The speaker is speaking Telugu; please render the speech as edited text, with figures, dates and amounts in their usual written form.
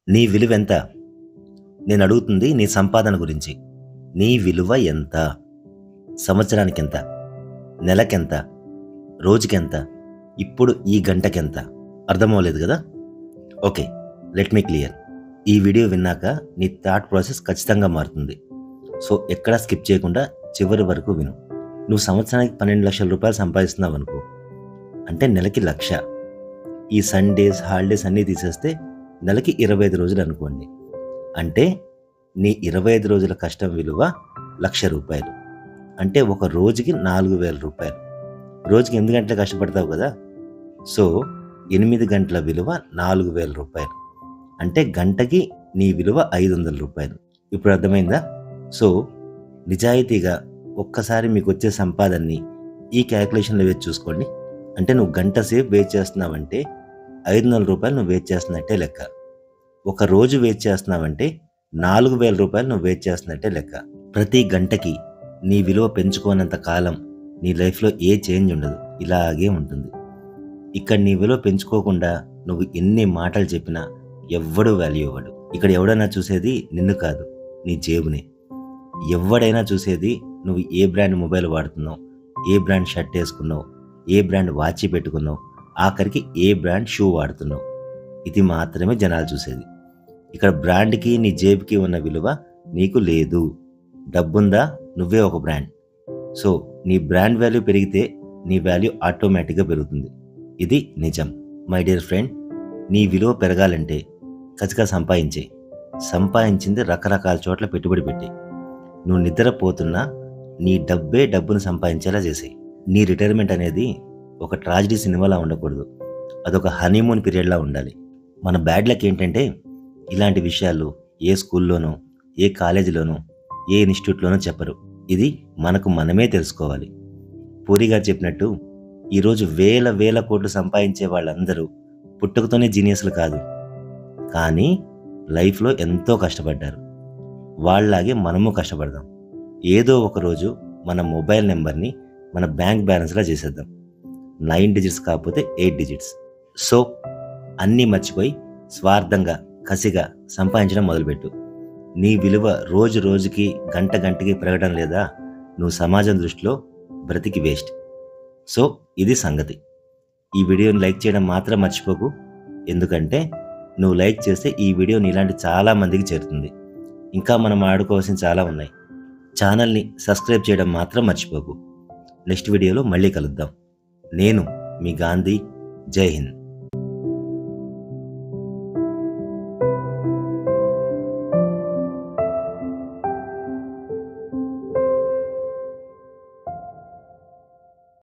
నీ విలువెంత? నేనడుగుతుంది నీ సంపాదన గురించి. నీ విలువ ఎంత? సంవత్సరానికెంత? నెలకెంత? రోజుకెంత? ఇప్పుడు ఈ గంటకెంత? అర్థమవ్వలేదు కదా? Okay, let me clear. ఈ వీడియో విన్నాక నీ థాట్ ప్రాసెస్ ఖచ్చితంగా మారుతుంది. సో ఎక్కడా స్కిప్ చేయకుండా చివరి వరకు విను. నువ్వు సంవత్సరానికి 12 లక్షల రూపాయలు సంపాదిస్తున్నావు అనుకో, అంటే నెలకి 1,00,000. ఈ సండేస్ హాలిడేస్ అన్నీ తీసేస్తే నెలకి 25 రోజులు అనుకోండి. అంటే నీ 25 రోజుల కష్టం విలువ 1,00,000 రూపాయలు. అంటే ఒక రోజుకి 4,000 రూపాయలు. రోజుకి 8 గంటలు కష్టపడతావు కదా, సో 8 గంటల విలువ 4,000 రూపాయలు. అంటే గంటకి నీ విలువ 500 రూపాయలు. ఇప్పుడు అర్థమైందా? సో నిజాయితీగా ఒక్కసారి మీకు వచ్చే సంపాదనని ఈ క్యాలిక్యులేషన్లో వేసి చూసుకోండి. అంటే నువ్వు గంట సేపు వేస్ట్ చేస్తున్నావంటే 500 రూపాయలు నువ్వు వేస్ట్ చేస్తున్నట్టే లెక్క. ఒక రోజు వేస్ట్ చేస్తున్నావంటే 4,000 రూపాయలు నువ్వు వేస్ట్ చేస్తున్నట్టే లెక్క. ప్రతి గంటకి నీ విలువ పెంచుకోనంత కాలం నీ లైఫ్లో ఏ చేంజ్ ఉండదు, ఇలాగే ఉంటుంది. ఇక్కడ నీ విలువ పెంచుకోకుండా నువ్వు ఎన్ని మాటలు చెప్పినా ఎవ్వడూ వాల్యూ ఇవ్వడు. ఇక్కడ ఎవడైనా చూసేది నిన్ను కాదు, నీ జేబునే. ఎవడైనా చూసేది నువ్వు ఏ బ్రాండ్ మొబైల్ వాడుతున్నావు, ఏ బ్రాండ్ షర్ట్ వేసుకున్నావు, ఏ బ్రాండ్ వాచ్ పెట్టుకున్నావు, ఆఖరికి ఏ బ్రాండ్ షూ వాడుతున్నావు. ఇది మాత్రమే జనాలు చూసేది. ఇక్కడ బ్రాండ్కి నీ జేబుకి ఉన్న విలువ నీకు లేదు. డబ్బుందా, నువ్వే ఒక బ్రాండ్. సో నీ బ్రాండ్ వాల్యూ పెరిగితే నీ వాల్యూ ఆటోమేటిక్గా పెరుగుతుంది. ఇది నిజం. మై డియర్ ఫ్రెండ్, నీ విలువ పెరగాలంటే ఖచ్చితంగా సంపాదించింది రకరకాల చోట్ల పెట్టుబడి పెట్టి. నువ్వు నిద్రపోతున్నా నీ డబ్బే డబ్బును సంపాదించేలా చేసేయి. నీ రిటైర్మెంట్ అనేది ఒక ట్రాజిడీ సినిమాలా ఉండకూడదు, అదొక హనీమూన్ పీరియడ్లా ఉండాలి. మన బ్యాడ్ లక్ ఏంటంటే ఇలాంటి విషయాలు ఏ స్కూల్లోనో, ఏ కాలేజీలోనో, ఏ ఇన్స్టిట్యూట్లోనో చెప్పరు. ఇది మనకు మనమే తెలుసుకోవాలి. పూరి గారు చెప్పినట్టు ఈరోజు వేల కోట్లు సంపాదించే వాళ్ళందరూ పుట్టుకతోనే జీనియస్లు కాదు, కానీ లైఫ్లో ఎంతో కష్టపడ్డారు. వాళ్ళలాగే మనము కష్టపడదాం. ఏదో ఒక రోజు మన మొబైల్ నెంబర్ని మన బ్యాంక్ బ్యాలెన్స్లా చేసేద్దాం. 9 డిజిట్స్ కాకపోతే 8 డిజిట్స్. సో అన్నీ మర్చిపోయి స్వార్థంగా కసిగా సంపాదించడం మొదలుపెట్టు. నీ విలువ రోజు రోజుకి గంటకి పెరగడం లేదా, నువ్వు సమాజం దృష్టిలో బ్రతికి వేస్ట్. సో ఇది సంగతి. ఈ వీడియోని లైక్ చేయడం మాత్రం మర్చిపోకు, ఎందుకంటే నువ్వు లైక్ చేస్తే ఈ వీడియో నీలాంటి చాలా మందికి చేరుతుంది. ఇంకా మనం ఆడుకోవాల్సిన చాలా ఉన్నాయి. ఛానల్ని సబ్స్క్రైబ్ చేయడం మాత్రం మర్చిపోకు. నెక్స్ట్ వీడియోలో మళ్ళీ కలుద్దాం. నేను మీ గాంధీ. జై హింద్.